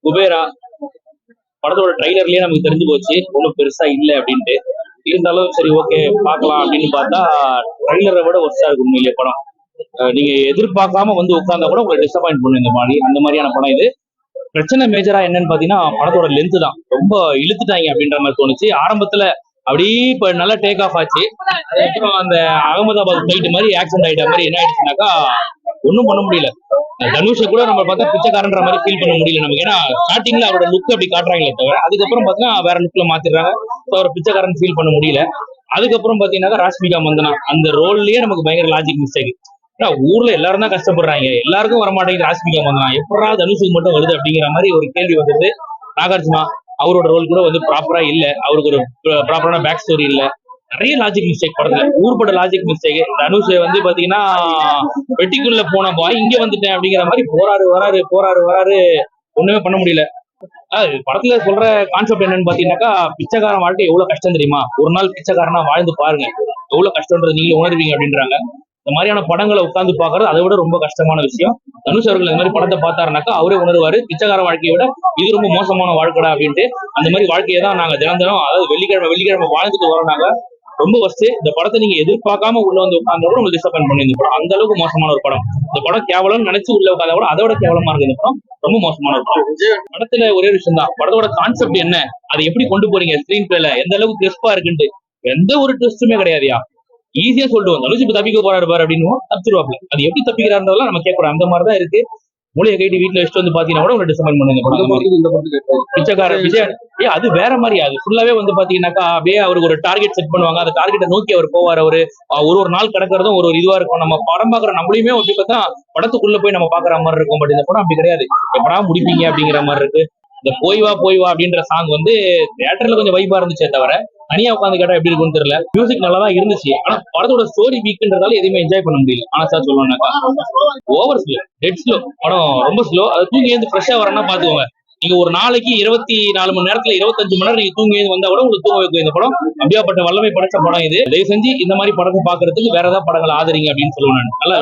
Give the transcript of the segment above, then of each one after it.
குபேரா படத்தோட ட்ரைலர்லயே நமக்கு தெரிஞ்சு போச்சு ஒன்றும் பெருசா இல்லை அப்படின்ட்டு. இருந்தாலும் சரி ஓகே பார்க்கலாம் அப்படின்னு பார்த்தா ட்ரைலரை விட ஒர்ஸ்டா இருக்கு உண்மையிலேயே படம். நீங்க எதிர்பார்க்காம வந்து உட்கார்ந்தா கூட உங்களை டிசப்பாயிண்ட் பண்ணும் இந்த மாதிரி அந்த மாதிரியான படம் இது. பிரச்சனை மேஜரா என்னன்னு பாத்தீங்கன்னா படத்தோட லென்த் தான் ரொம்ப இழுத்துட்டாங்க அப்படின்ற மாதிரி தோணுச்சு. ஆரம்பத்துல அப்படியே இப்ப நல்லா டேக் ஆஃப் ஆச்சு. அதுக்கப்புறம் அந்த அகமதாபாத் ஃபிளைட் மாதிரி ஆக்சிடென்ட் ஆயிட்ட மாதிரி என்ன ஆயிடுச்சுனாக்கா ஒன்றும் பண்ண முடியல. தனுஷை கூட நம்ம பார்த்தா பிச்சைக்காரன்ற மாதிரி ஃபீல் பண்ண முடியல நமக்கு. ஏன்னா ஸ்டார்டிங்ல அவரோட லுக் அப்படி காட்டுறாங்களே தவிர அதுக்கப்புறம் பாத்தீங்கன்னா வேற லுக்ல மாத்திடுறாங்க. அவரை பிச்சைக்காரன் ஃபீல் பண்ண முடியல. அதுக்கப்புறம் பாத்தீங்கன்னா ராஷ்மிகா மந்தனா அந்த ரோல்லயே நமக்கு பயங்கர லாஜிக் மிஸ்டேக். ஊர்ல எல்லாரும் தான் கஷ்டப்படுறாங்க, எல்லாருக்கும் வரமாட்டேங்குது ராஷ்மிகா மந்தனா, எப்படா தனுஷுக்கு மட்டும் வருது அப்படிங்கிற மாதிரி ஒரு கேள்வி வந்தது. நாகார்ஜுனா அவரோட ரோல் கூட வந்து ப்ராப்பரா இல்ல, அவருக்கு ஒரு ப்ராப்பரான பேக் ஸ்டோரி இல்ல, நிறைய லாஜிக் மிஸ்டேக் படத்துல, ஊர்பட லாஜிக் மிஸ்டேக். தனுஷ் வந்து பாத்தீங்கன்னா வெட்டிக்குள்ள போன பாய் இங்க வந்துட்டேன் அப்படிங்கிற மாதிரி போறாரு வராரு போறாரு வராரு, ஒண்ணுமே பண்ண முடியல. படத்துல சொல்ற கான்செப்ட் என்னன்னு பாத்தீங்கன்னாக்கா பிச்சைக்காரன் வாழ்க்கை எவ்வளவு கஷ்டம் தெரியுமா, ஒரு நாள் பிச்சைக்காரனா வாழ்ந்து பாருங்க எவ்வளவு கஷ்டம்ன்றது நீங்க உணர்வீங்க அப்படின்றாங்க. இந்த மாதிரியான படங்களை உட்கார்ந்து பாக்குறது அதை விட ரொம்ப கஷ்டமான விஷயம். தனுஷ் அவர்கள் இந்த மாதிரி படத்தை பார்த்தாருனாக்கா அவரே உணர்வாரு பிச்சைக்கார வாழ்க்கையை விட இது ரொம்ப மோசமான வாழ்க்கைடா அப்படின்ட்டு. அந்த மாதிரி வாழ்க்கையை தான் நாங்க தினம் தினம், அதாவது வெள்ளிக்கிழமை வாழ்ந்துட்டு வரோம் நாங்க. ரொம்ப ஃபர்ஸ்ட் இந்த படத்தை நீங்க எதிர்பார்க்காம உள்ள வந்து உட்கார்ந்த கூட உங்களுக்கு டிசப்பாயிண்ட் பண்ணி இந்த படம் அந்த அளவுக்கு மோசமான ஒரு படம். இந்த படம் கேவலம் நினைச்சு உள்ள உட்கார்ந்தா கூட அதோட கேவலமா இருக்கு இந்த படம். ரொம்ப மோசமான ஒரு படம். படத்துல ஒரே விஷயம் தான், படத்தோட கான்செப்ட் என்ன, அதை எப்படி கொண்டு போறீங்க, ஸ்கிரீன் பிளேல எந்த அளவுக்கு ட்விஸ்டா இருக்குன்ட்டு எந்த ஒரு ட்விஸ்டுமே கிடையாதுயா. ஈஸியா சொல்லுவோம் தனுஷ் இப்ப தப்பிக்க போறாரு பாரு அப்படின்னு தப்பிச்சிருவாப்ல. அது எப்படி தப்பிக்கிறாருன்றதெல்லாம் நம்ம கேட்கறோம். அந்த மாதிரிதான் இருக்கு. மூளையை கைட்டு வீட்டுல வச்சுட்டு வந்து பாத்தீங்கன்னா கூட உங்களுக்கு டிசப்பாயிண்ட் பண்ணுங்க. பிச்சைக்கார விஜய் அது வேற மாதிரி. அது ஃபுல்லாவே வந்து பாத்தீங்கன்னாக்கா அப்படியே அவருக்கு ஒரு டார்கெட் செட் பண்ணுவாங்க, அந்த டார்கெட்டை நோக்கி அவர் போவார். ஒரு நாள் கிடக்கிறதும் ஒரு இதுவா இருக்கும். நம்ம படம் பாக்குற நம்மளையுமே அப்படி பார்த்தா படத்துக்குள்ள போய் நம்ம பாக்குற மாதிரி இருக்கும். பட் இந்த படம் அப்படி கிடையாது, எப்படா முடிப்பீங்க அப்படிங்கிற மாதிரி இருக்கு. இந்த போய் வா அப்படின்ற சாங் வந்து தியேட்டர்ல கொஞ்சம் வைபா இருந்துச்சே தவிர தனியா உட்காந்து கேட்டா எப்படி இருக்குன்னு தெரியல. மியூசிக் நல்லா தான் இருந்துச்சு, ஆனா படத்தோட ஸ்டோரி வீக்ன்றதால எதுவுமே என்ஜாய் பண்ண முடியல. ஆனா சார் சொல்லணும்னாக்கா ஓவர் ஸ்லோ, டெட் ஸ்லோ, படம் ரொம்ப ஸ்லோ. அது தூங்கி எழுந்து ஃப்ரெஷ்ஷா வரணும்னா பாத்துக்கோங்க. நீங்க ஒரு நாளைக்கு 24 மணி நேரத்துல 25 மணி நேரம் நீங்க தூங்கி எழுந்து வந்தா கூட உங்களுக்கு தூங்க வைக்கும் இந்த படம். அப்படியாப்பட்ட வல்லமை படைச்ச படம் இது. தயவு செஞ்சு இந்த மாதிரி படத்தை பாக்குறதுக்கு வேற ஏதாவது படங்கள் ஆதரிங்க அப்படின்னு சொல்லுவேன். நல்லா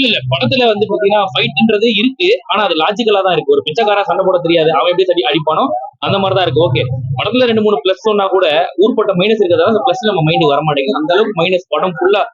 இல்ல படத்துல வந்து பாத்தீங்கன்னா ஃபைட்ன்றது இருக்கு, ஆனா அது லாஜிக்கலா தான் இருக்கு. ஒரு பிச்சைக்காரன் சண்டை போட தெரியாது, அவன் எப்படி சரி அடிப்பானோ அந்த மாதிரிதான் இருக்கு. ஓகே, படத்துல 2-3 பிளஸ் சொன்னா கூட ஊர்பட்ட மைனஸ் இருக்கிறதால அந்த பிளஸ் நம்ம மைண்ட் வர மாட்டேங்குது. அந்த அளவுக்கு மைனஸ் படம் ஃபுல்லா